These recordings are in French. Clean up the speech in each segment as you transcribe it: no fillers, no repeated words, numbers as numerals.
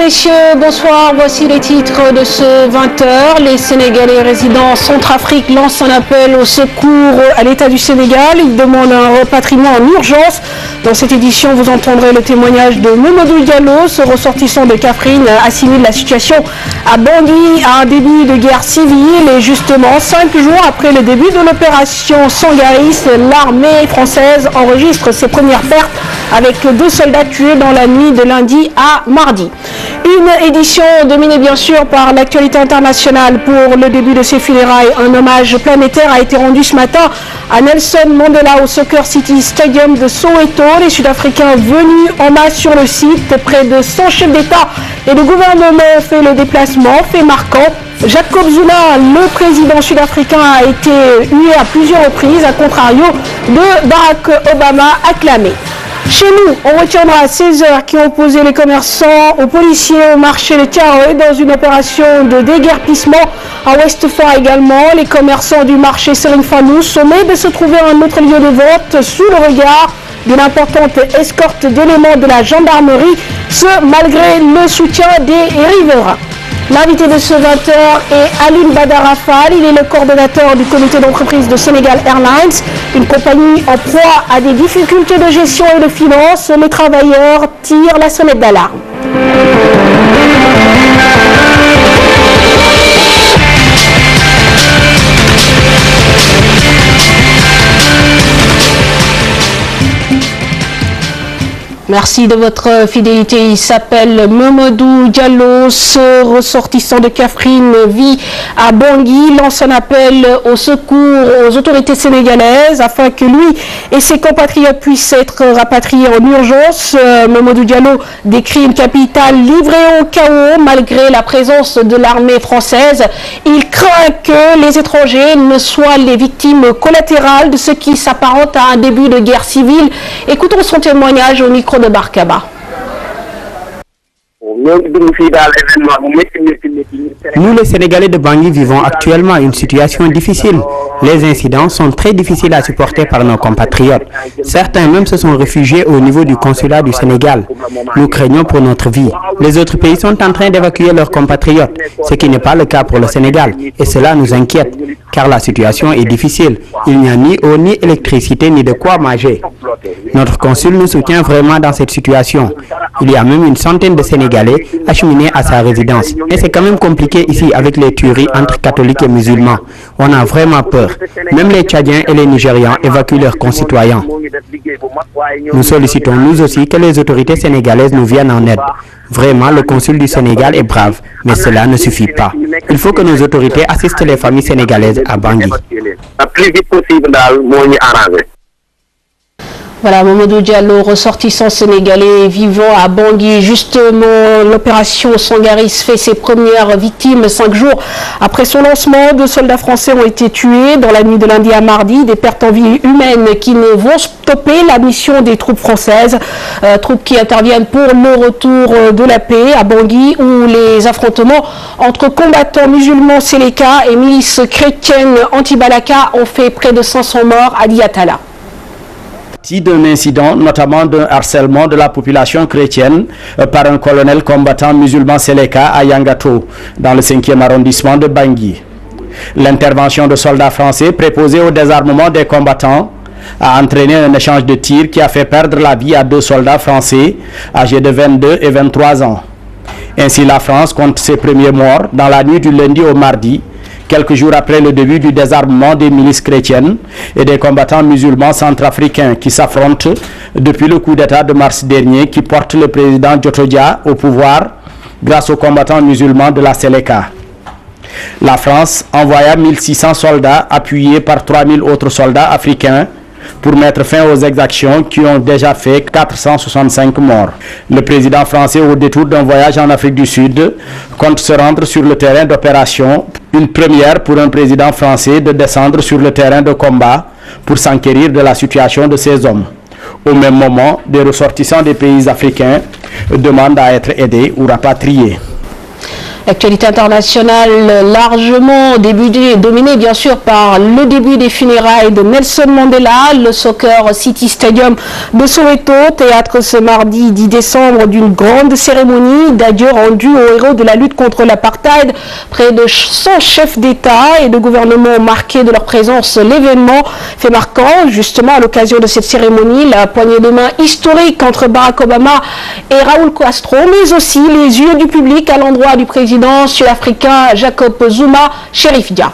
messieurs, bonsoir. Voici les titres de ce 20h. Les Sénégalais résidents en Centrafrique lancent un appel au secours à l'État du Sénégal. Ils demandent un rapatriement en urgence. Dans cette édition, vous entendrez le témoignage de Mamadou Diallo. Ce ressortissant de Kaffrine assimile la situation à Bangui à un début de guerre civile. Et justement, 5 jours après le début de l'opération Sangaris, l'armée française enregistre ses premières pertes avec 2 soldats tués dans la nuit de lundi à mardi. Une édition dominée bien sûr par l'actualité internationale. Pour le début de ces funérailles, un hommage planétaire a été rendu ce matin à Nelson Mandela au Soccer City Stadium de Soweto. Les Sud-Africains venus en masse sur le site, près de 100 chefs d'État et de gouvernement ont fait le déplacement, fait marquant. Jacob Zuma, le président sud-africain, a été hué à plusieurs reprises, à contrario de Barack Obama acclamé. Chez nous, on retiendra ces heures qui ont opposé les commerçants aux policiers au marché de Tiaroy dans une opération de déguerpissement. À Westfort également, les commerçants du marché Serine Fanou sommaient de se trouver à un autre lieu de vente sous le regard d'une importante escorte d'éléments de la gendarmerie, ce malgré le soutien des riverains. L'invité de ce 20h est Aline Badarafal, il est le coordonnateur du comité d'entreprise de Sénégal Airlines, une compagnie en proie à des difficultés de gestion et de finances. Les travailleurs tirent la sonnette d'alarme. Merci de votre fidélité. Il s'appelle Mamadou Diallo. Ce ressortissant de Kaffrine vit à Bangui, lance un appel au secours aux autorités sénégalaises afin que lui et ses compatriotes puissent être rapatriés en urgence. Mamadou Diallo décrit une capitale livrée au chaos malgré la présence de l'armée française. Il craint que les étrangers ne soient les victimes collatérales de ce qui s'apparente à un début de guerre civile. Écoutons son témoignage au micro de Barkaba. Nous, les Sénégalais de Bangui, vivons actuellement une situation difficile. Les incidents sont très difficiles à supporter par nos compatriotes. Certains même se sont réfugiés au niveau du consulat du Sénégal. Nous craignons pour notre vie. Les autres pays sont en train d'évacuer leurs compatriotes, ce qui n'est pas le cas pour le Sénégal. Et cela nous inquiète, car la situation est difficile. Il n'y a ni eau, ni électricité, ni de quoi manger. Notre consul nous soutient vraiment dans cette situation. Il y a même une centaine de Sénégalais acheminés à sa résidence. Et c'est quand même compliqué ici avec les tueries entre catholiques et musulmans. On a vraiment peur. Même les Tchadiens et les Nigérians évacuent leurs concitoyens. Nous sollicitons nous aussi que les autorités sénégalaises nous viennent en aide. Vraiment, le consul du Sénégal est brave, mais cela ne suffit pas. Il faut que nos autorités assistent les familles sénégalaises à Bangui. Voilà, Mamadou Diallo, ressortissant sénégalais vivant à Bangui. Justement, l'opération Sangaris fait ses premières victimes 5 jours après son lancement. 2 soldats français ont été tués dans la nuit de lundi à mardi. Des pertes en vie humaines qui ne vont stopper la mission des troupes françaises. Troupes qui interviennent pour le retour de la paix à Bangui, où les affrontements entre combattants musulmans Séléka et milices chrétiennes anti-Balaka ont fait près de 500 morts à Diatala. D'un incident, notamment d'un harcèlement de la population chrétienne par un colonel combattant musulman Séléka à Yangato, dans le 5e arrondissement de Bangui. L'intervention de soldats français préposés au désarmement des combattants a entraîné un échange de tirs qui a fait perdre la vie à 2 soldats français âgés de 22 et 23 ans. Ainsi, la France compte ses premiers morts dans la nuit du lundi au mardi, quelques jours après le début du désarmement des milices chrétiennes et des combattants musulmans centrafricains qui s'affrontent depuis le coup d'État de mars dernier qui porte le président Djotodia au pouvoir grâce aux combattants musulmans de la Séléka. La France envoya 1600 soldats appuyés par 3000 autres soldats africains pour mettre fin aux exactions qui ont déjà fait 465 morts. Le président français, au détour d'un voyage en Afrique du Sud, compte se rendre sur le terrain d'opération, une première pour un président français de descendre sur le terrain de combat pour s'enquérir de la situation de ces hommes. Au même moment, des ressortissants des pays africains demandent à être aidés ou rapatriés. L'actualité internationale largement dominée bien sûr par le début des funérailles de Nelson Mandela. Le Soccer City Stadium de Soweto, théâtre ce mardi 10 décembre d'une grande cérémonie d'adieu rendue aux héros de la lutte contre l'apartheid. Près de 100 chefs d'État et de gouvernement marqués de leur présence. L'événement fait marquant justement à l'occasion de cette cérémonie la poignée de main historique entre Barack Obama et Raúl Castro, mais aussi les yeux du public à l'endroit du président sud-africain Jacob Zuma, Sheriff Dia.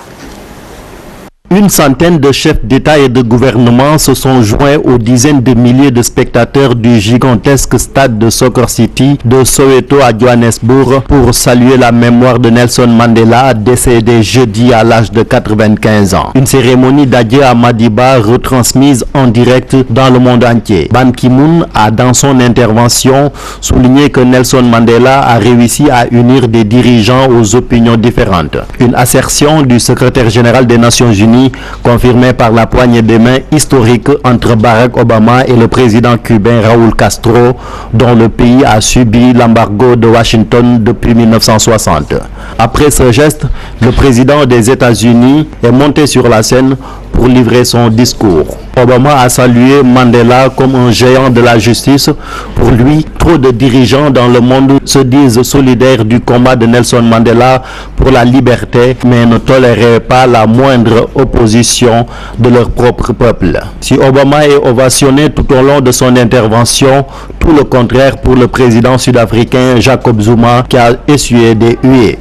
Une centaine de chefs d'État et de gouvernement se sont joints aux dizaines de milliers de spectateurs du gigantesque stade de Soccer City de Soweto à Johannesburg pour saluer la mémoire de Nelson Mandela, décédé jeudi à l'âge de 95 ans. Une cérémonie d'adieu à Madiba retransmise en direct dans le monde entier. Ban Ki-moon a dans son intervention souligné que Nelson Mandela a réussi à unir des dirigeants aux opinions différentes. Une assertion du secrétaire général des Nations Unies confirmé par la poignée de main historique entre Barack Obama et le président cubain Raúl Castro, dont le pays a subi l'embargo de Washington depuis 1960. Après ce geste, le président des États-Unis est monté sur la scène pour livrer son discours. Obama a salué Mandela comme un géant de la justice. Pour lui, trop de dirigeants dans le monde se disent solidaires du combat de Nelson Mandela pour la liberté, mais ne toléraient pas la moindre opposition de leur propre peuple. Si Obama est ovationné tout au long de son intervention, tout le contraire pour le président sud-africain Jacob Zuma qui a essuyé des huées.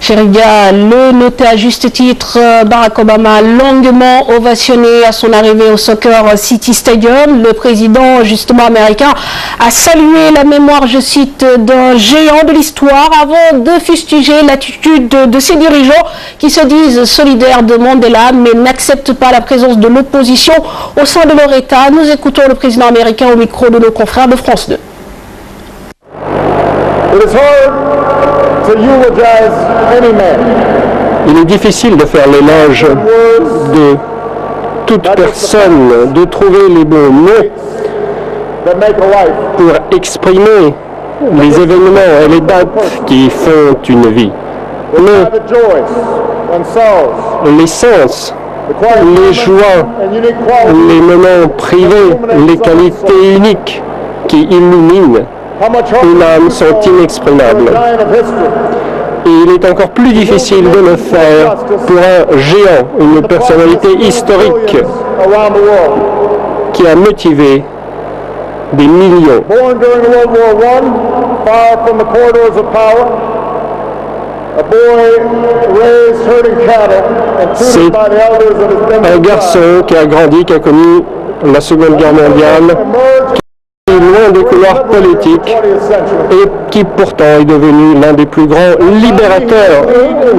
Chériga le notait à juste titre, Barack Obama longuement ovationné à son arrivée au Soccer City Stadium. Le président justement américain a salué la mémoire, je cite, d'un géant de l'histoire avant de fustiger l'attitude de ses dirigeants qui se disent solidaires de Mandela mais n'acceptent pas la présence de l'opposition au sein de leur État. Nous écoutons le président américain au micro de nos confrères de France 2. Il est difficile de faire l'éloge de toute personne, de trouver les bons mots pour exprimer les événements et les dates qui font une vie. Mais les sens, les joies, les moments privés, les qualités uniques qui illuminent une âme sont inexprimables. Et il est encore plus difficile de le faire pour un géant, une personnalité historique qui a motivé des millions. C'est un garçon qui a grandi, qui a connu la Seconde Guerre mondiale, loin des couloirs politiques et qui pourtant est devenu l'un des plus grands libérateurs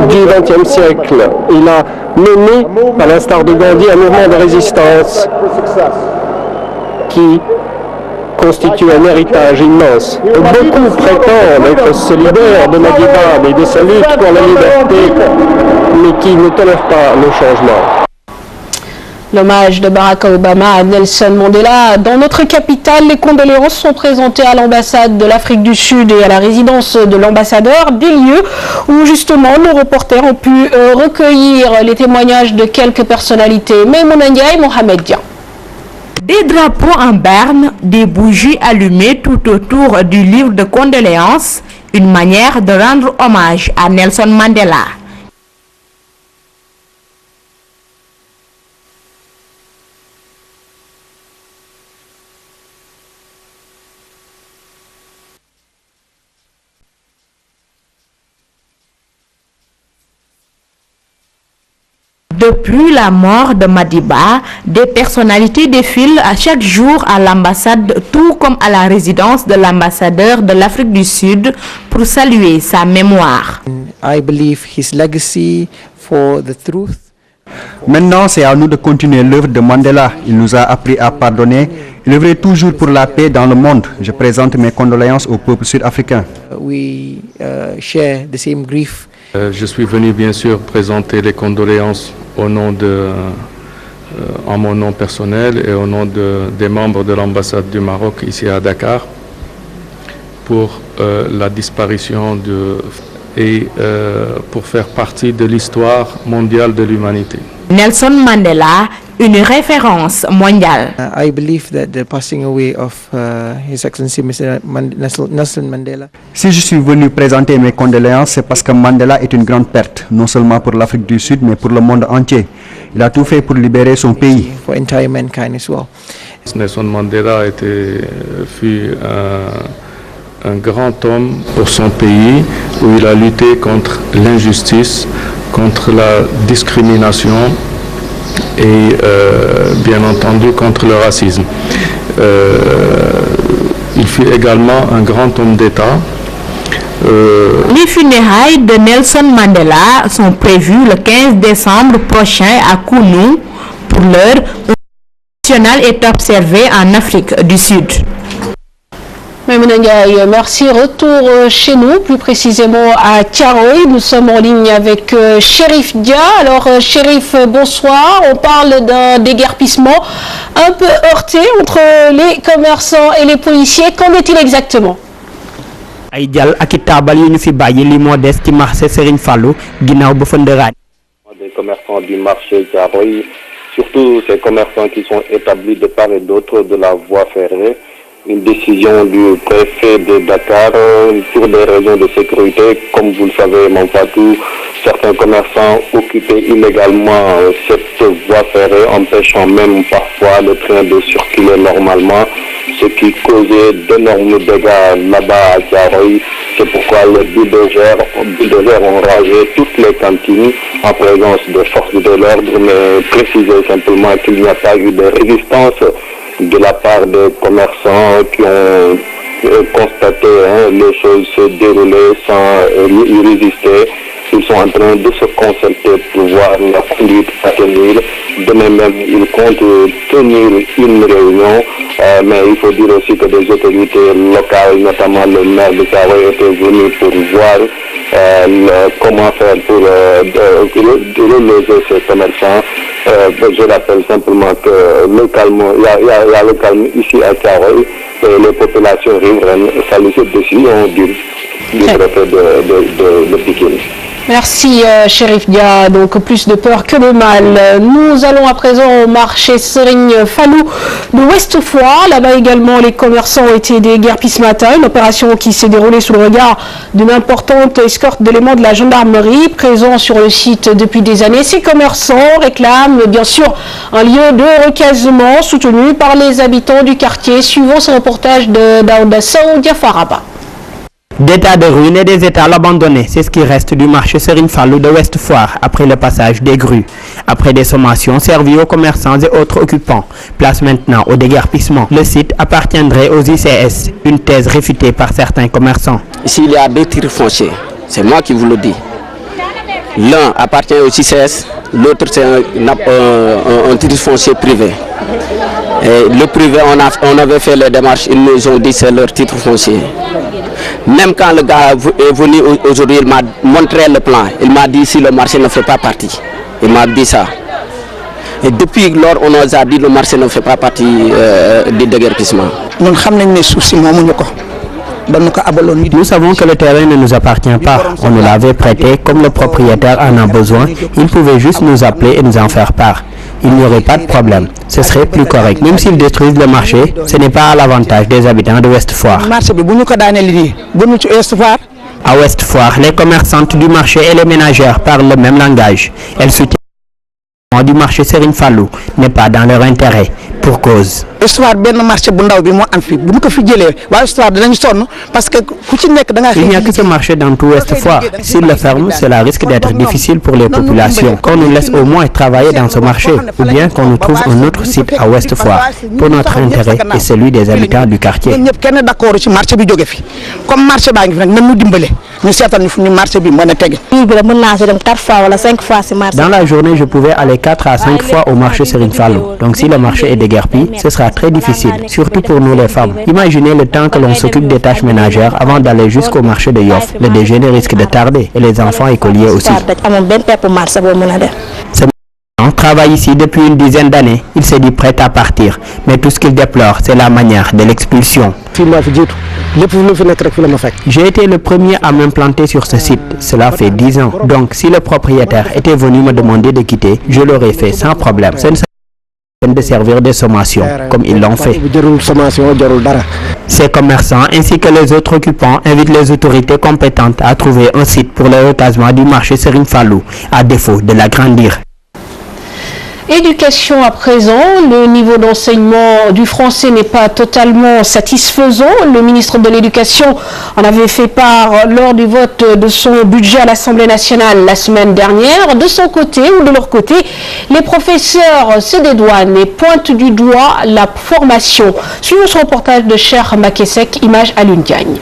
du XXe siècle. Il a mené, à l'instar de Gandhi, un mouvement de résistance qui constitue un héritage immense. Beaucoup prétendent être solidaires de Madiba et de sa lutte pour la liberté, mais qui ne tolèrent pas le changement. L'hommage de Barack Obama à Nelson Mandela. Dans notre capitale, les condoléances sont présentées à l'ambassade de l'Afrique du Sud et à la résidence de l'ambassadeur, des lieux où justement nos reporters ont pu recueillir les témoignages de quelques personnalités. Maïmouna Ndiaye, Mohamed Dia. Des drapeaux en berne, des bougies allumées tout autour du livre de condoléances, une manière de rendre hommage à Nelson Mandela. Depuis la mort de Madiba, des personnalités défilent à chaque jour à l'ambassade, tout comme à la résidence de l'ambassadeur de l'Afrique du Sud, pour saluer sa mémoire. I believe his legacy for the truth. Maintenant, c'est à nous de continuer l'œuvre de Mandela. Il nous a appris à pardonner. Il œuvrait toujours pour la paix dans le monde. Je présente mes condoléances au peuple sud-africain. We share the same grief. Je suis venu bien sûr présenter les condoléances au nom en mon nom personnel et au nom des membres de l'ambassade du Maroc ici à Dakar. pour la disparition et pour faire partie de l'histoire mondiale de l'humanité. Nelson Mandela, une référence mondiale. I believe that the passing away of His Excellency Mr. Nelson Mandela. Si je suis venu présenter mes condoléances, c'est parce que Mandela est une grande perte, non seulement pour l'Afrique du Sud, mais pour le monde entier. Il a tout fait pour libérer son pays. For entire mankind as well. Nelson Mandela fut un grand homme pour son pays, où il a lutté contre l'injustice, contre la discrimination et bien entendu contre le racisme. Il fut également un grand homme d'État. Les funérailles de Nelson Mandela sont prévues le 15 décembre prochain à Kounou. Pour l'heure, national est observé en Afrique du Sud. Maïmouna Ndiaye, merci. Retour chez nous, plus précisément à Thiaroye. Nous sommes en ligne avec Chérif Dia. Alors, Chérif, bonsoir. On parle d'un déguerpissement un peu heurté entre les commerçants et les policiers. Qu'en est-il exactement? ay jàll ak i taabal yu ñu fi bàyyi li moo des ci marché Serigne Fallou ginnaaw ba fa ndëraaj. Des commerçants du marché Thiaroye, surtout ces commerçants qui sont établis de part et d'autre de la voie ferrée. Une décision du préfet de Dakar pour des raisons de sécurité. Comme vous le savez, mon Fatou, certains commerçants occupaient illégalement cette voie ferrée, empêchant même parfois le train de circuler normalement, ce qui causait d'énormes dégâts là-bas à Thiaroye. C'est pourquoi les bulldozers ont rangé toutes les cantines en présence de forces de l'ordre, mais préciser simplement qu'il n'y a pas eu de résistance de la part des commerçants qui ont constaté les choses se dérouler sans y résister. Ils sont en train de se concerter pour voir la conduite à tenir. Demain même, ils comptent tenir une réunion, mais il faut dire aussi que des autorités locales, notamment le maire de Thiaroye, étaient venus pour voir comment faire pour reloger ces commerçants. Je rappelle simplement que le calme, il y a le calme ici à Thiaroye et les populations riveraines saluent cette décision du préfet de Pikine. Merci Chérif Dia, donc plus de peur que de mal. Nous allons à présent au marché Serigne Fallou de Ouest Foire. Là-bas également, les commerçants ont été déguerpis ce matin. Une opération qui s'est déroulée sous le regard d'une importante escorte d'éléments de la gendarmerie présents sur le site depuis des années. Ces commerçants réclament bien sûr un lieu de recasement soutenu par les habitants du quartier. Suivant ce reportage de Daouda Saoudia Faraba. Des tas de ruines et des étals abandonnés, c'est ce qui reste du marché Serigne Fallou de Ouest Foire après le passage des grues. Après des sommations servies aux commerçants et autres occupants, place maintenant au déguerpissement. Le site appartiendrait aux ICS, une thèse réfutée par certains commerçants. Ici, il y a deux titres fonciers, c'est moi qui vous le dis. L'un appartient aux ICS, l'autre c'est un titre foncier privé. Et le privé, on avait fait les démarches, ils nous ont dit c'est leur titre foncier. Même quand le gars est venu aujourd'hui, il m'a montré le plan. Il m'a dit si le marché ne fait pas partie. Il m'a dit ça. Et depuis lors, on nous a dit le marché ne fait pas partie du déguerpissement. Nous savons que le terrain ne nous appartient pas. On nous l'avait prêté, comme le propriétaire en a besoin, il pouvait juste nous appeler et nous en faire part. Il n'y aurait pas de problème. Ce serait plus correct. Même s'ils détruisent le marché, ce n'est pas à l'avantage des habitants de Ouest Foire. À Ouest Foire, les commerçantes du marché et les ménagères parlent le même langage. Elles soutiennent du marché Serigne Fallou n'est pas dans leur intérêt, pour cause. Il n'y a que ce marché dans tout Ouest Foire. S'ils le ferment, cela risque d'être difficile pour les populations. Qu'on nous laisse au moins travailler dans ce marché, ou bien qu'on nous trouve un autre site à Ouest Foire, pour notre intérêt et celui des habitants du quartier. Dans la journée, je pouvais aller 4 à 5 fois au marché Serigne Fallou. Donc si le marché est déguerpi, ce sera très difficile, surtout pour nous les femmes. Imaginez le temps que l'on s'occupe des tâches ménagères avant d'aller jusqu'au marché de Yoff. Le déjeuner risque de tarder et les enfants écoliers aussi. Ce monsieur travaille ici depuis une dizaine d'années. Il s'est dit prêt à partir. Mais tout ce qu'il déplore, c'est la manière de l'expulsion. J'ai été le premier à m'implanter sur ce site. Cela fait 10 ans. Donc, si le propriétaire était venu me demander de quitter, je l'aurais fait sans problème. Ce ne serait pas de servir des sommations, comme ils l'ont fait. Ces commerçants ainsi que les autres occupants invitent les autorités compétentes à trouver un site pour le recasement du marché Serigne Fallou, à défaut de l'agrandir. Éducation à présent, le niveau d'enseignement du français n'est pas totalement satisfaisant. Le ministre de l'Éducation en avait fait part lors du vote de son budget à l'Assemblée nationale la semaine dernière. De son côté ou de leur côté, les professeurs se dédouanent et pointent du doigt la formation. Suivons ce reportage de Cher Makesek, image à Lundiagne.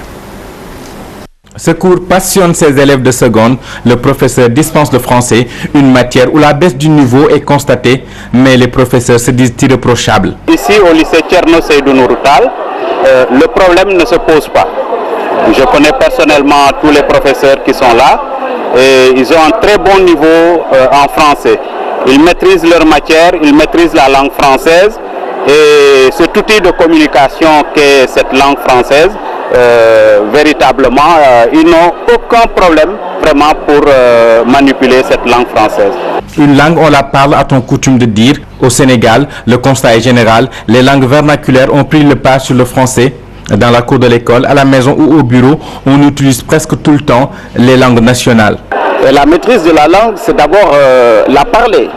Ce cours passionne ses élèves de seconde. Le professeur dispense le français, une matière où la baisse du niveau est constatée, mais les professeurs se disent irréprochables. Ici au lycée Tcherno Seydou Nourou Tall, le problème ne se pose pas. Je connais personnellement tous les professeurs qui sont là et ils ont un très bon niveau en français. Ils maîtrisent leur matière, ils maîtrisent la langue française et cet outil de communication qu'est cette langue française, véritablement, ils n'ont aucun problème vraiment pour manipuler cette langue française. Une langue, on la parle, a-t-on coutume de dire. Au Sénégal, le constat est général. Les langues vernaculaires ont pris le pas sur le français. Dans la cour de l'école, à la maison ou au bureau, on utilise presque tout le temps les langues nationales. Et la maîtrise de la langue, c'est d'abord la parler.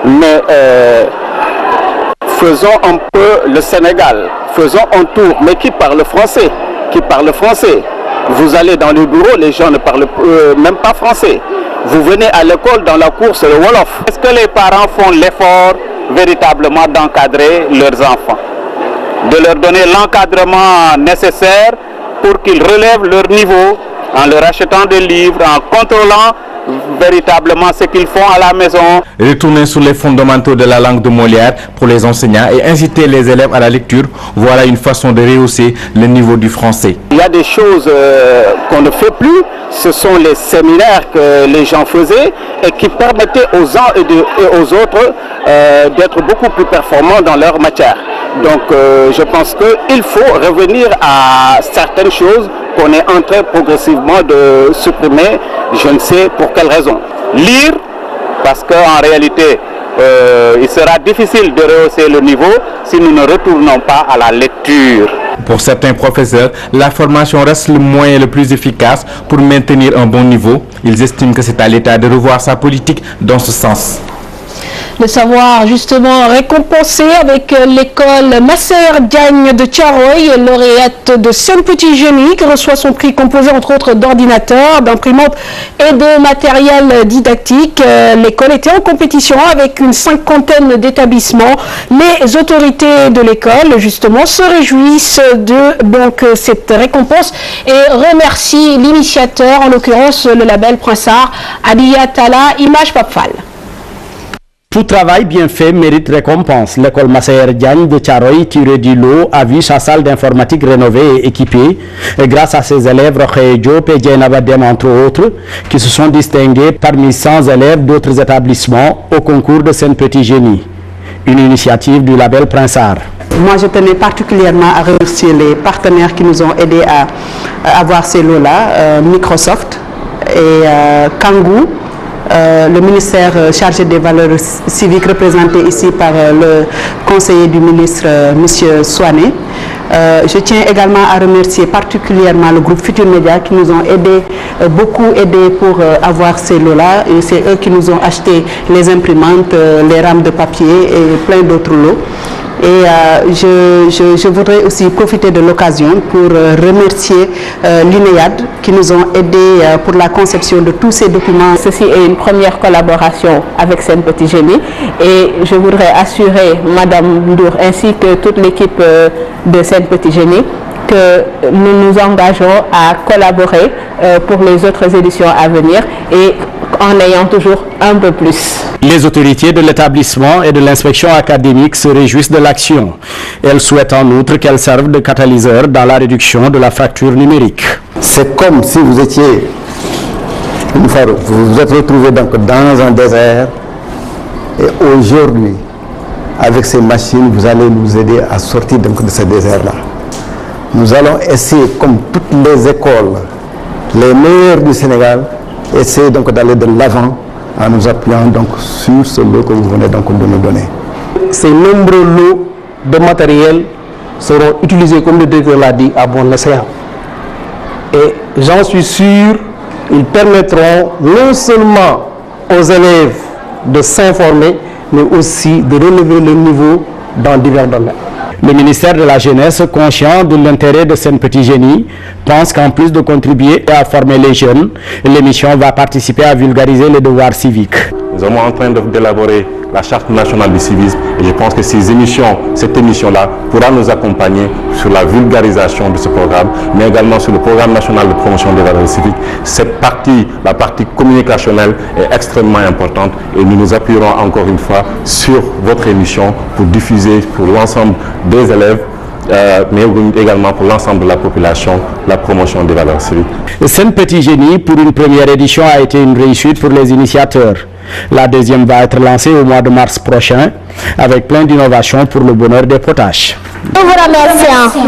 Mais faisons un peu le Sénégal, faisons un tour. Mais qui parle français? Qui parle français? Vous allez dans le bureau, les gens ne parlent même pas français. Vous venez à l'école, dans la cour, c'est le Wolof. Est-ce que les parents font l'effort véritablement d'encadrer leurs enfants? De leur donner l'encadrement nécessaire pour qu'ils relèvent leur niveau en leur achetant des livres, en contrôlant véritablement ce qu'ils font à la maison. Retourner sur les fondamentaux de la langue de Molière pour les enseignants et inciter les élèves à la lecture, voilà une façon de rehausser le niveau du français. Il y a des choses qu'on ne fait plus, ce sont les séminaires que les gens faisaient et qui permettaient aux uns et aux autres d'être beaucoup plus performants dans leur matière. Donc je pense qu'il faut revenir à certaines choses qu'on est en train progressivement de supprimer, je ne sais pour quelle raison. Lire, parce qu'en réalité, il sera difficile de rehausser le niveau si nous ne retournons pas à la lecture. Pour certains professeurs, la formation reste le moyen le plus efficace pour maintenir un bon niveau. Ils estiment que c'est à l'État de revoir sa politique dans ce sens. Le savoir justement récompensé avec l'école Masser Diagne de Thiaroye, lauréate de Saint-Petit-Génie, qui reçoit son prix composé entre autres d'ordinateurs, d'imprimantes et de matériel didactique. L'école était en compétition avec une 50aine d'établissements. Les autorités de l'école justement se réjouissent de cette récompense et remercient l'initiateur, en l'occurrence le label Prince Art, Adia Tala, Image Papfal. Tout travail bien fait mérite récompense. L'école Massaer Diagne de Thiaroye, tirée du lot, a vu sa salle d'informatique rénovée et équipée grâce à ses élèves Rokhaya Diop et Dieynaba Deme, entre autres, qui se sont distingués parmi 100 élèves d'autres établissements au concours de Saint-Petit-Génie. Une initiative du label Prince Art. Moi, je tenais particulièrement à remercier les partenaires qui nous ont aidés à avoir ces lots-là, Microsoft et Kangoo. Le ministère chargé des valeurs civiques représenté ici par le conseiller du ministre, M. Souané. Je tiens également à remercier particulièrement le groupe Futur Média qui nous ont beaucoup aidé pour avoir ces lots-là. Et c'est eux qui nous ont acheté les imprimantes, les rames de papier et plein d'autres lots. Et je voudrais aussi profiter de l'occasion pour remercier l'INEAD qui nous ont aidés pour la conception de tous ces documents. Ceci est une première collaboration avec Saint-Petit-Génie et je voudrais assurer Madame Ndour ainsi que toute l'équipe de Saint-Petit-Génie que nous nous engageons à collaborer pour les autres éditions à venir et en ayant toujours un peu plus. Les autorités de l'établissement et de l'inspection académique se réjouissent de l'action. Elles souhaitent en outre qu'elle serve de catalyseur dans la réduction de la fracture numérique. C'est comme si vous étiez, vous vous êtes retrouvé donc dans un désert et aujourd'hui, avec ces machines, vous allez nous aider à sortir donc de ce désert-là. nous allons essayer, comme toutes les écoles, les meilleures du Sénégal, essayer donc d'aller de l'avant en nous appuyant donc sur ce lot que vous venez donc de nous donner. Ces nombreux lots de matériel seront utilisés, comme le directeur l'a dit, à bon escient. Et j'en suis sûr, ils permettront non seulement aux élèves de s'informer, mais aussi de relever le niveau dans divers domaines. Le ministère de la Jeunesse, conscient de l'intérêt de ces petits génies, pense qu'en plus de contribuer à former les jeunes, l'émission va participer à vulgariser les devoirs civiques. Nous sommes en train d'élaborer la charte nationale du civisme et je pense que cette émission-là pourra nous accompagner sur la vulgarisation de ce programme, mais également sur le programme national de promotion des valeurs civiques. Cette partie, la partie communicationnelle, est extrêmement importante et nous nous appuierons encore une fois sur votre émission pour diffuser pour l'ensemble des élèves, mais également pour l'ensemble de la population, la promotion des valeurs civiques. Ce petit génie pour une première édition a été une réussite pour les initiateurs. La deuxième va être lancée au mois de mars prochain avec plein d'innovations pour le bonheur des potaches. Nous vous remercions.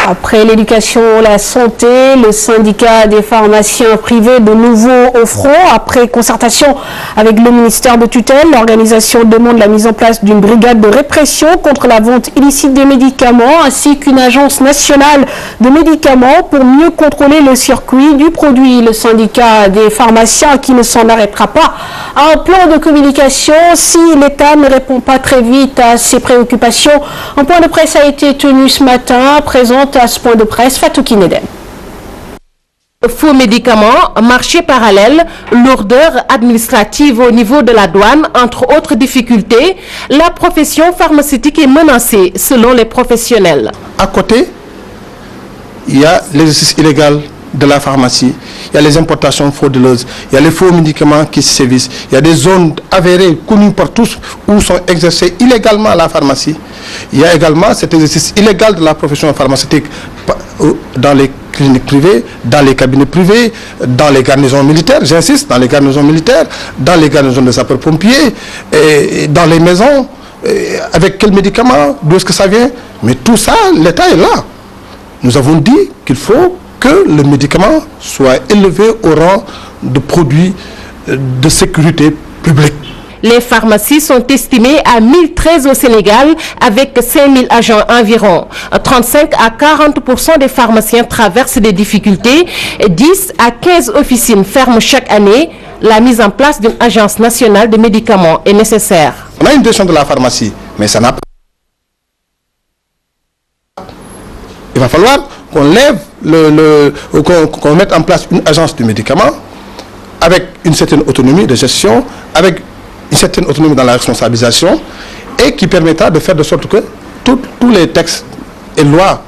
Après l'éducation, la santé, le syndicat des pharmaciens privés de nouveau au front. Après concertation avec le ministère de tutelle, l'organisation demande la mise en place d'une brigade de répression contre la vente illicite des médicaments ainsi qu'une agence nationale de médicaments pour mieux contrôler le circuit du produit. Le syndicat des pharmaciens qui ne s'en arrêtera pas a un plan de communication si l'État ne répond pas très vite à ses préoccupations. Un point de presse a été tenu ce matin, présente à ce point de presse Fatou Kineden. Faux médicaments, marché parallèle, lourdeur administrative au niveau de la douane, entre autres difficultés, la profession pharmaceutique est menacée selon les professionnels. À côté, il y a l'exercice illégal de la pharmacie, il y a les importations frauduleuses, il y a les faux médicaments qui se sévissent, il y a des zones avérées, connues par tous, où sont exercées illégalement la pharmacie. Il y a également cet exercice illégal de la profession pharmaceutique dans les cliniques privées, dans les cabinets privés, dans les garnisons militaires, j'insiste, dans les garnisons militaires, dans les garnisons de sapeurs-pompiers, dans les maisons. Avec quels médicaments, d'où est-ce que ça vient? Mais tout ça, l'État est là. Nous avons dit qu'il faut que le médicament soit élevé au rang de produit de sécurité publique. Les pharmacies sont estimées à 1013 au Sénégal avec 5000 agents environ. 35 à 40% des pharmaciens traversent des difficultés. 10 à 15 officines ferment chaque année. La mise en place d'une agence nationale de médicaments est nécessaire. On a une direction de la pharmacie, mais ça n'a pas. Il va falloir qu'on lève qu'on mette en place une agence du médicament avec une certaine autonomie de gestion, avec une certaine autonomie dans la responsabilisation et qui permettra de faire de sorte que tous les textes et lois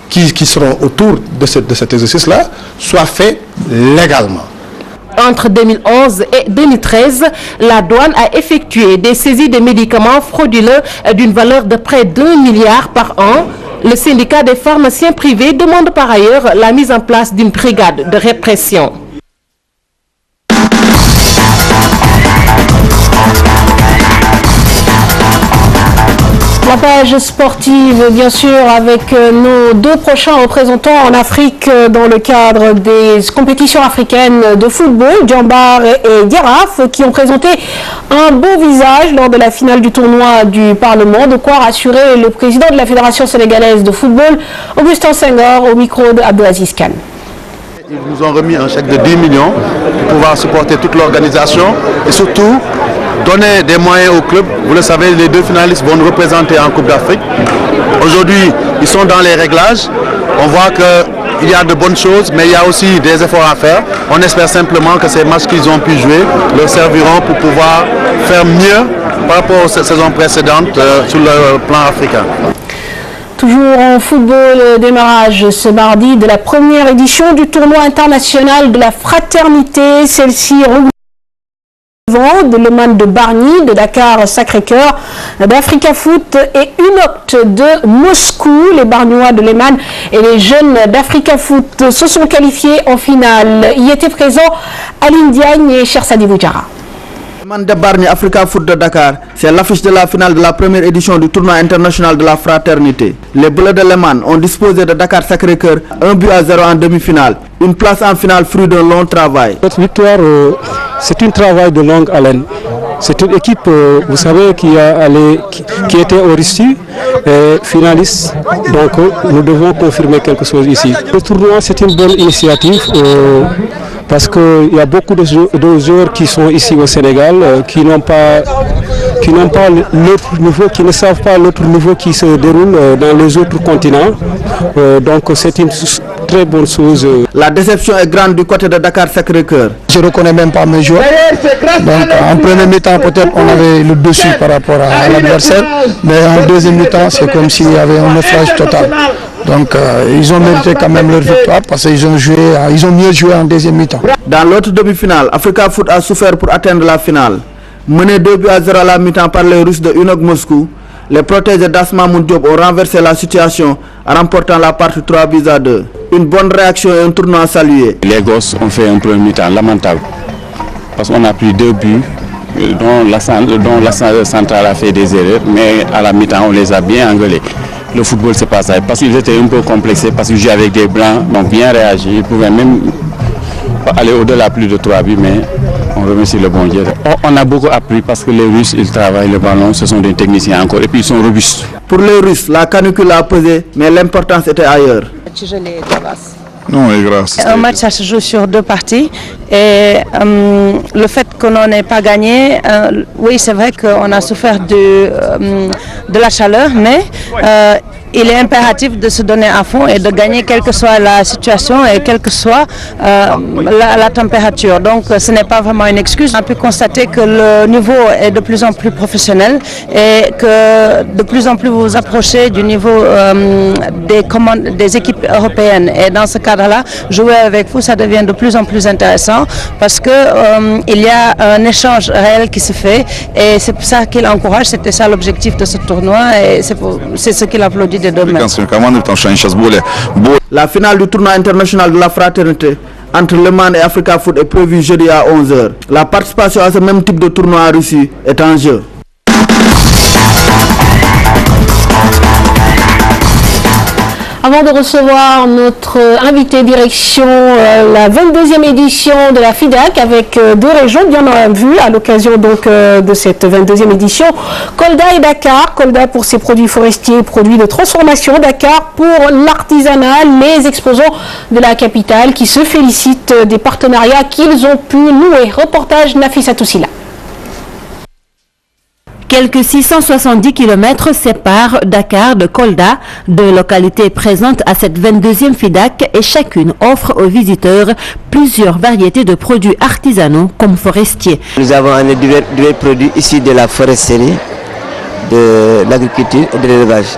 qui seront autour de cet exercice-là soient faits légalement. Entre 2011 et 2013, la douane a effectué des saisies de médicaments frauduleux d'une valeur de près d'1 milliard par an. Le syndicat des pharmaciens privés demande par ailleurs la mise en place d'une brigade de répression. La page sportive, bien sûr, avec nos deux prochains représentants en Afrique dans le cadre des compétitions africaines de football, Djambar et Diaraf, qui ont présenté un beau visage lors de la finale du tournoi du Parlement, de quoi rassurer le président de la Fédération sénégalaise de football, Augustin Senghor, au micro d'Abdelaziz Kane. Ils nous ont remis un chèque de 10 millions pour pouvoir supporter toute l'organisation et surtout donner des moyens au club. Vous le savez, les deux finalistes vont nous représenter en Coupe d'Afrique. Aujourd'hui, ils sont dans les réglages. On voit qu'il y a de bonnes choses, mais il y a aussi des efforts à faire. On espère simplement que ces matchs qu'ils ont pu jouer leur serviront pour pouvoir faire mieux par rapport aux saisons précédentes sur le plan africain. Toujours en football, démarrage ce mardi de la première édition du tournoi international de la fraternité. Celle-ci de l'Oman de Bargny, de Dakar Sacré-Cœur, d'Africa Foot et Unoct de Moscou. Les Bargnois de l'Oman et les jeunes d'Africa Foot se sont qualifiés en finale. Y étaient présents Aline Diagne et Chersadi Boudjara. Man de Bargny Africa Foot de Dakar, c'est l'affiche de la finale de la première édition du tournoi international de la fraternité. Les Bleus de Leman ont disposé de Dakar Sacré-Cœur 1-0 en demi-finale. Une place en finale fruit d'un long travail. Notre victoire, c'est un travail de longue haleine. C'est une équipe, vous savez, qui était au Russie, finaliste. Donc nous devons confirmer quelque chose ici. Le tournoi, c'est une bonne initiative. Parce qu'il y a beaucoup de joueurs qui sont ici au Sénégal, qui n'ont pas l'autre niveau, qui ne savent pas l'autre niveau qui se déroule dans les autres continents. Donc c'est une très bonne chose. La déception est grande du côté de Dakar Sacré-Cœur. Je ne reconnais même pas mes joueurs. Donc en premier mi-temps, peut-être on avait le dessus par rapport à l'adversaire, mais en deuxième mi-temps, c'est comme s'il y avait un naufrage total. Donc ils ont mérité quand même leur victoire parce qu'ils ont mieux joué en deuxième mi-temps. Dans l'autre demi-finale, Africa Foot a souffert pour atteindre la finale. Mené 2-0 à la mi-temps par les Russes de Unok Moscou, les protégés d'Asma Moundiop ont renversé la situation en remportant la partie 3-2. Une bonne réaction et un tournoi à saluer. Les gosses ont fait un premier mi-temps lamentable parce qu'on a pris 2 buts dont la centrale a fait des erreurs, mais à la mi-temps on les a bien engueulés. Le football c'est pas ça, parce qu'ils étaient un peu complexés, parce qu'ils jouaient avec des blancs, donc bien réagi, ils pouvaient même aller au-delà plus de 3 buts, mais on remercie le bon Dieu. On a beaucoup appris parce que les Russes, ils travaillent le ballon, ce sont des techniciens encore, et puis ils sont robustes. Pour les Russes, la canicule a pesé, mais l'importance était ailleurs. Non, et grâce. Un match, ça se joue sur 2 parties. Et le fait qu'on n'ait pas gagné, oui, c'est vrai qu'on a souffert de la chaleur, mais il est impératif de se donner à fond et de gagner quelle que soit la situation et quelle que soit la température. Donc ce n'est pas vraiment une excuse. On a pu constater que le niveau est de plus en plus professionnel et que de plus en plus vous vous approchez du niveau des équipes européennes. Et dans ce cadre-là, jouer avec vous, ça devient de plus en plus intéressant parce que il y a un échange réel qui se fait et c'est pour ça qu'il encourage. C'était ça l'objectif de ce tournoi et c'est ce qu'il applaudit. La finale du tournoi international de la fraternité entre Le Mans et Africa Foot est prévue jeudi à 11h. La participation à ce même type de tournoi en Russie est en jeu. Avant de recevoir notre invité direction la 22e édition de la FIDAK avec 2 régions bien en vue à l'occasion donc de cette 22e édition, Kolda et Dakar. Kolda pour ses produits forestiers et produits de transformation, Dakar pour l'artisanat, les exposants de la capitale qui se félicitent des partenariats qu'ils ont pu nouer. Reportage Nafissa Toussila. Quelques 670 km séparent Dakar de Kolda, 2 localités présentes à cette 22e FIDAK et chacune offre aux visiteurs plusieurs variétés de produits artisanaux comme forestiers. Nous avons un divers produits ici de la foresterie, de l'agriculture et de l'élevage.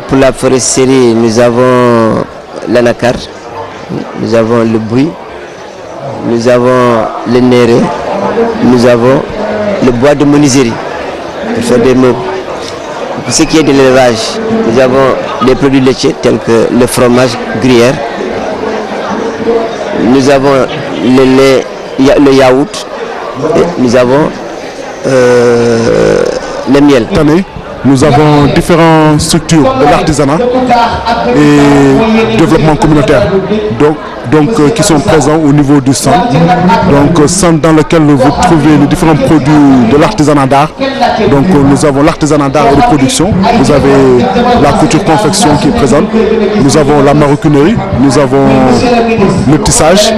Pour la foresterie, nous avons l'anacar, nous avons le buis, nous avons le néré, nous avons le bois de menuiserie pour faire des meubles. Pour ce qui est de l'élevage, nous avons des produits laitiers tels que le fromage gruyère, nous avons le yaourt, et nous avons le miel. Nous avons différentes structures de l'artisanat et développement communautaire qui sont présents au niveau du centre. Donc centre dans lequel vous trouvez les différents produits de l'artisanat d'art. Donc nous avons l'artisanat d'art et de production, vous avez la couture confection qui est présente, nous avons la maroquinerie, nous avons le tissage,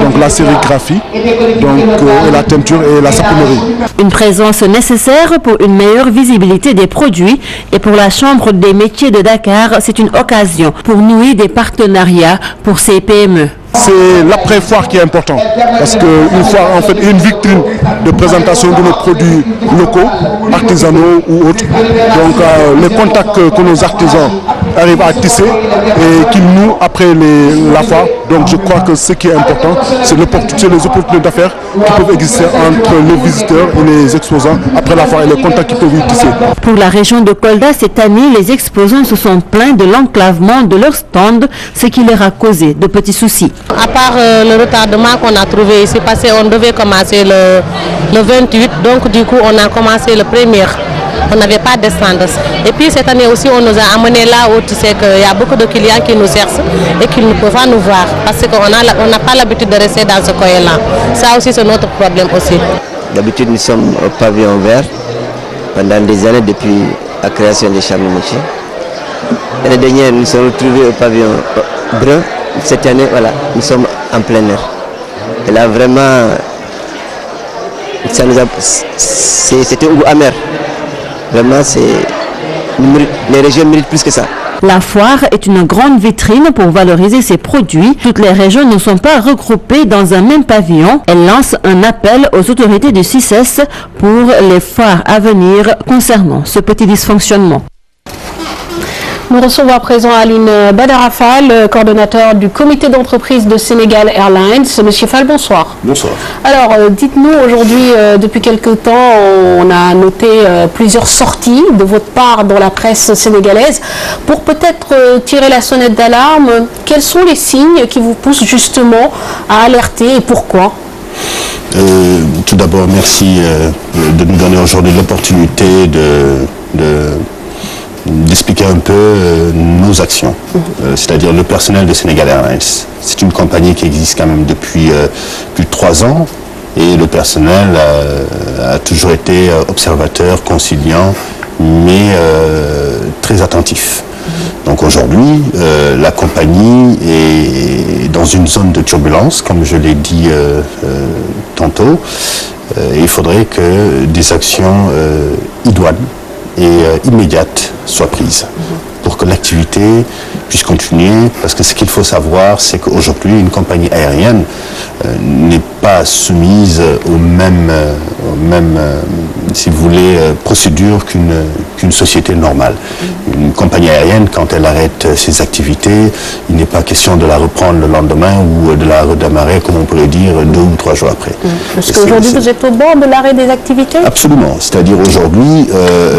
donc la sérigraphie, et la teinture et la saponerie. Une présence nécessaire pour une meilleure visibilité des produits et pour la Chambre des métiers de Dakar, c'est une occasion pour nouer des partenariats pour ces PME. C'est l'après-foire qui est important parce qu'une fois en fait une vitrine de présentation de nos produits locaux, artisanaux ou autres. Donc les contacts que nos artisans arrivent à tisser et qu'ils nouent après la foire Donc je crois que ce qui est important, c'est les opportunités d'affaires qui peuvent exister entre les visiteurs et les exposants après la foire et les contacts qui peuvent y tisser. Pour la région de Kolda, cette année, les exposants se sont plaints de l'enclavement de leur stand, ce qui leur a causé de petits soucis. À part le retardement qu'on a trouvé ici, parce qu'on devait commencer le 28, donc du coup on a commencé le 1er. On n'avait pas de stand. Et puis cette année aussi, on nous a amené là où tu sais qu'il y a beaucoup de clients qui nous cherchent et qui ne peuvent pas nous voir parce qu'on n'a pas l'habitude de rester dans ce coin-là. Ça aussi, c'est notre problème aussi. D'habitude, nous sommes au pavillon vert pendant des années depuis la création des chambres de métiers. L'année dernière, nous nous sommes retrouvés au pavillon brun. Cette année, voilà, nous sommes en plein air. Et là, vraiment, c'était amer. Vraiment, les régions méritent plus que ça. La foire est une grande vitrine pour valoriser ses produits. Toutes les régions ne sont pas regroupées dans un même pavillon. Elle lance un appel aux autorités du CICES pour les foires à venir concernant ce petit dysfonctionnement. Nous recevons à présent Aline Badarafal, coordonnateur du comité d'entreprise de Sénégal Airlines. Monsieur Fall, bonsoir. Bonsoir. Alors, dites-nous, aujourd'hui, depuis quelque temps, on a noté plusieurs sorties de votre part dans la presse sénégalaise. Pour peut-être tirer la sonnette d'alarme, quels sont les signes qui vous poussent justement à alerter et pourquoi ? Tout d'abord, merci de nous donner aujourd'hui l'opportunité d'expliquer un peu nos actions, c'est-à-dire le personnel de Sénégal Airlines. C'est une compagnie qui existe quand même depuis plus de 3 ans et le personnel a toujours été observateur, conciliant, mais très attentif. Donc aujourd'hui, la compagnie est dans une zone de turbulence, comme je l'ai dit tantôt. Il faudrait que des actions idoines et immédiates soient prises pour que l'activité puisse continuer, parce que ce qu'il faut savoir, c'est qu'aujourd'hui, une compagnie aérienne n'est pas soumise aux mêmes si vous voulez, procédures qu'une société normale. Une compagnie aérienne, quand elle arrête ses activités, il n'est pas question de la reprendre le lendemain ou de la redémarrer, comme on pourrait dire, 2 ou 3 jours après. Est-ce qu'aujourd'hui, vous êtes au bord de l'arrêt des activités ? Absolument. C'est-à-dire aujourd'hui,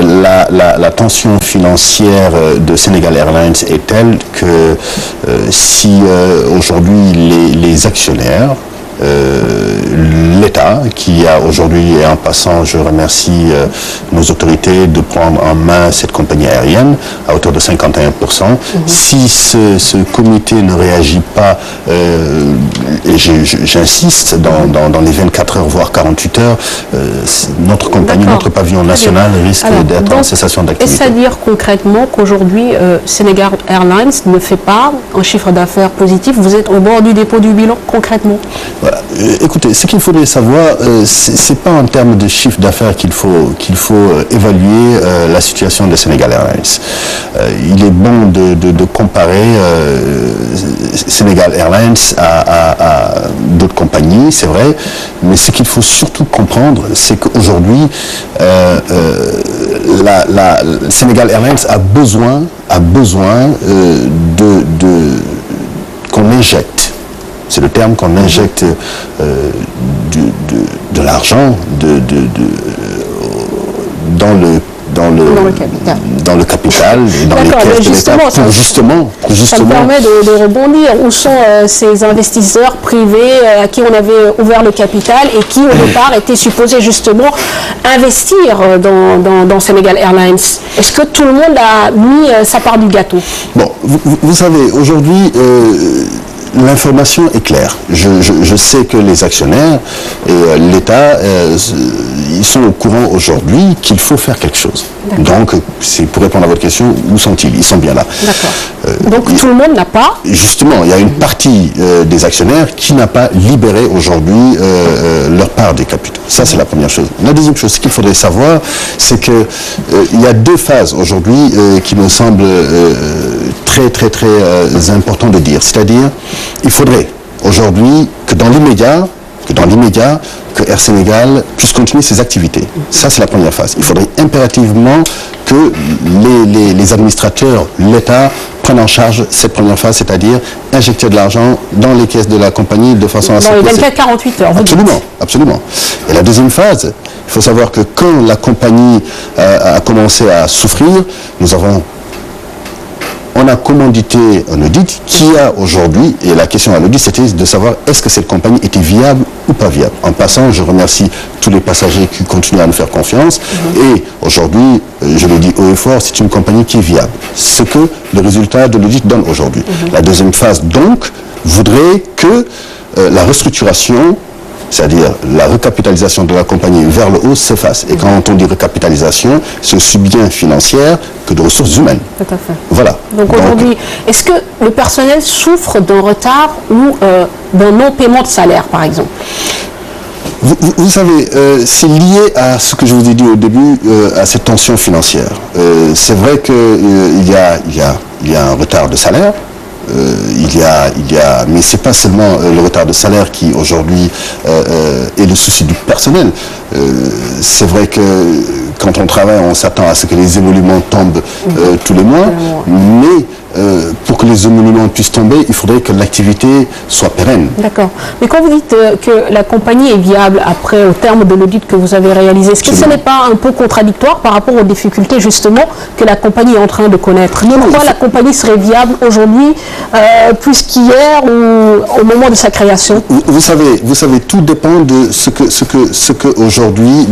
la tension financière de Sénégal Airlines est telle que si aujourd'hui les actionnaires, l'État, qui a aujourd'hui, et en passant, je remercie nos autorités de prendre en main cette compagnie aérienne à hauteur de 51%. Si ce comité ne réagit pas, et j'insiste, dans les 24 heures, voire 48 heures, notre compagnie, notre pavillon national risque d'être en cessation d'activité. Est-ce à dire concrètement qu'aujourd'hui, Sénégal Airlines ne fait pas un chiffre d'affaires positif? Vous êtes au bord du dépôt du bilan, concrètement? Voilà. Écoutez, ce qu'il faudrait savoir, c'est pas en termes de chiffre d'affaires qu'il faut évaluer la situation de Sénégal Airlines. Il est bon de comparer Sénégal Airlines à d'autres compagnies, c'est vrai, mais ce qu'il faut surtout comprendre, c'est qu'aujourd'hui, Sénégal Airlines a besoin qu'on injecte. C'est le terme qu'on injecte de l'argent dans le capital et dans les caisses de l'État pour justement... Ça me permet de rebondir. Où sont ces investisseurs privés à qui on avait ouvert le capital et qui, au départ, étaient supposés justement investir dans Sénégal Airlines? Est-ce que tout le monde a mis sa part du gâteau? Bon, vous savez, aujourd'hui... l'information est claire. Je sais que les actionnaires et l'État, ils sont au courant aujourd'hui qu'il faut faire quelque chose. Donc, pour répondre à votre question, où sont-ils? Ils sont bien là. Donc, tout le monde n'a pas? Justement, il y a une partie des actionnaires qui n'a pas libéré aujourd'hui leur part des capitaux. Ça, c'est la première chose. La deuxième chose, ce qu'il faudrait savoir, c'est qu'il y a 2 phases aujourd'hui qui me semblent très, très, très important de dire. C'est-à-dire, il faudrait aujourd'hui que dans l'immédiat, que Air Sénégal puisse continuer ses activités. Ça, c'est la première phase. Il faudrait impérativement que les administrateurs, l'État, prenne en charge cette première phase, c'est-à-dire injecter de l'argent dans les caisses de la compagnie de façon à ce que... Dans les 24-48 heures. Absolument, absolument. Et la deuxième phase, il faut savoir que quand la compagnie a commencé à souffrir, on a commandité un audit qui a aujourd'hui, et la question à l'audit c'était de savoir est-ce que cette compagnie était viable ou pas viable. En passant, je remercie tous les passagers qui continuent à nous faire confiance et aujourd'hui, je le dis haut et fort, c'est une compagnie qui est viable. Ce que le résultat de l'audit donne aujourd'hui. La deuxième phase donc voudrait que la restructuration, c'est-à-dire la recapitalisation de la compagnie vers le haut se fasse. Et quand on dit recapitalisation, c'est aussi bien financière que de ressources humaines. Tout à fait. Voilà. Donc aujourd'hui, est-ce que le personnel souffre d'un retard ou d'un non-paiement de salaire, par exemple? Vous savez, c'est lié à ce que je vous ai dit au début, à cette tension financière. C'est vrai qu'il y a un retard de salaire. Mais c'est pas seulement le retard de salaire qui aujourd'hui est le souci du personnel. C'est vrai que quand on travaille, on s'attend à ce que les émoluments tombent tous les mois, mais pour que les émoluments puissent tomber, il faudrait que l'activité soit pérenne. D'accord. Mais quand vous dites que la compagnie est viable après, au terme de l'audit que vous avez réalisé, est-ce que ce n'est pas un peu contradictoire par rapport aux difficultés justement que la compagnie est en train de connaître? Pourquoi la compagnie serait viable aujourd'hui plus qu'hier ou au moment de sa création? Vous savez, tout dépend de ce que aujourd'hui,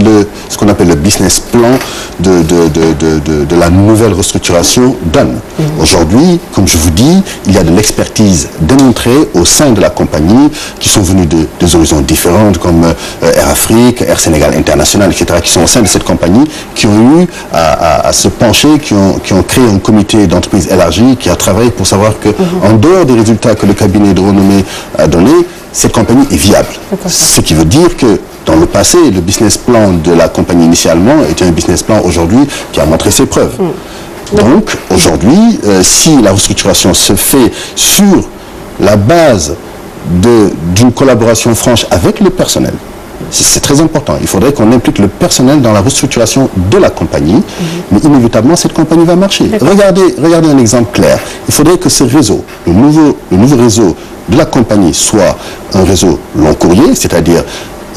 ce qu'on appelle le business plan de la nouvelle restructuration donne. Aujourd'hui, comme je vous dis, il y a de l'expertise démontrée au sein de la compagnie qui sont venus des horizons différents comme Air Afrique, Air Sénégal International, etc., qui sont au sein de cette compagnie, qui ont eu à se pencher, qui ont créé un comité d'entreprise élargi, qui a travaillé pour savoir que, en dehors des résultats que le cabinet de renommée a donné, cette compagnie est viable. Ce qui veut dire que dans le passé, le business plan de la compagnie initialement était un business plan aujourd'hui qui a montré ses preuves. Donc aujourd'hui, si la restructuration se fait sur la base d'une collaboration franche avec le personnel, c'est très important. Il faudrait qu'on implique le personnel dans la restructuration de la compagnie, mais inévitablement cette compagnie va marcher. Regardez un exemple clair. Il faudrait que ce réseau, le nouveau réseau de la compagnie soit un réseau long courrier, c'est-à-dire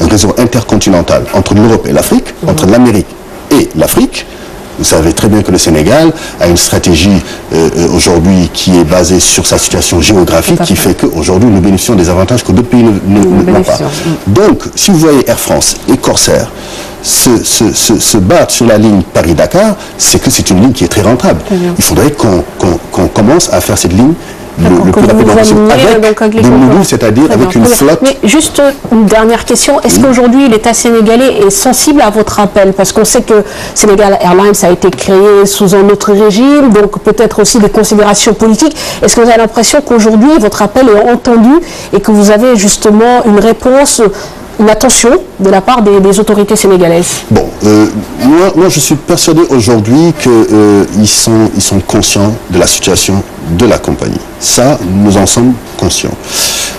un réseau intercontinental entre l'Europe et l'Afrique, entre l'Amérique et l'Afrique. Vous savez très bien que le Sénégal a une stratégie aujourd'hui qui est basée sur sa situation géographique qui fait qu'aujourd'hui nous bénéficions des avantages que d'autres pays n'ont pas. Donc, si vous voyez Air France et Corsair se battre sur la ligne Paris-Dakar, c'est que c'est une ligne qui est très rentable. Il faudrait qu'on commence à faire cette ligne le plus rapidement possible avec des modules, c'est-à-dire avec une flotte. Mais juste une dernière question, est-ce qu'aujourd'hui l'État sénégalais est sensible à votre appel? Parce qu'on sait que Sénégal Airlines a été créé sous un autre régime, donc peut-être aussi des considérations politiques. Est-ce que vous avez l'impression qu'aujourd'hui votre appel est entendu et que vous avez justement une réponse, une attention de la part des autorités sénégalaises? Bon, moi je suis persuadé aujourd'hui qu'ils sont conscients de la situation de la compagnie. Ça, nous en sommes conscients.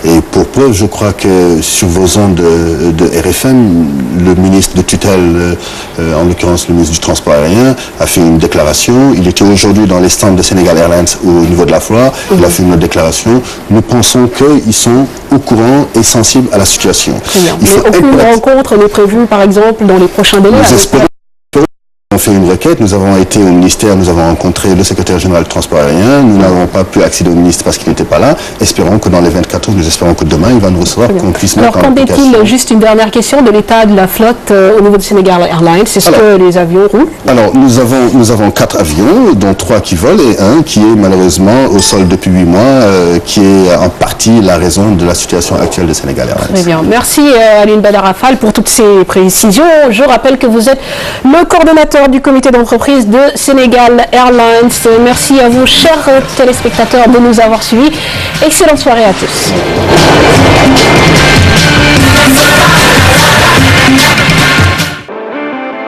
Et pour preuve, je crois que sur vos ondes de RFM, le ministre de tutelle, en l'occurrence le ministre du Transport aérien, a fait une déclaration. Il était aujourd'hui dans les stands de Sénégal Airlines au niveau de la foire. Il a fait une déclaration. Nous pensons qu'ils sont au courant et sensibles à la situation. Mais aucune rencontre n'est prévue, par exemple, dans les prochains délais? On fait une requête, nous avons été au ministère, nous avons rencontré le secrétaire général du transport aérien, nous n'avons pas pu accéder au ministre parce qu'il n'était pas là. Espérons que dans les 24 heures, nous espérons que demain il va nous recevoir, qu'on puisse mettre en application. Alors qu'en est-il, juste une dernière question, de l'état de la flotte au niveau de Sénégal Airlines? Est-ce que les avions roulent? Alors nous avons 4 avions, dont 3 qui volent et un qui est malheureusement au sol depuis 8 mois, qui est en partie la raison de la situation actuelle de Sénégal Airlines. Très bien. Merci Aline Badarafal pour toutes ces précisions. Je rappelle que vous êtes le coordonnateur du comité d'entreprise de Sénégal Airlines. Merci à vous, chers téléspectateurs, de nous avoir suivis. Excellente soirée à tous.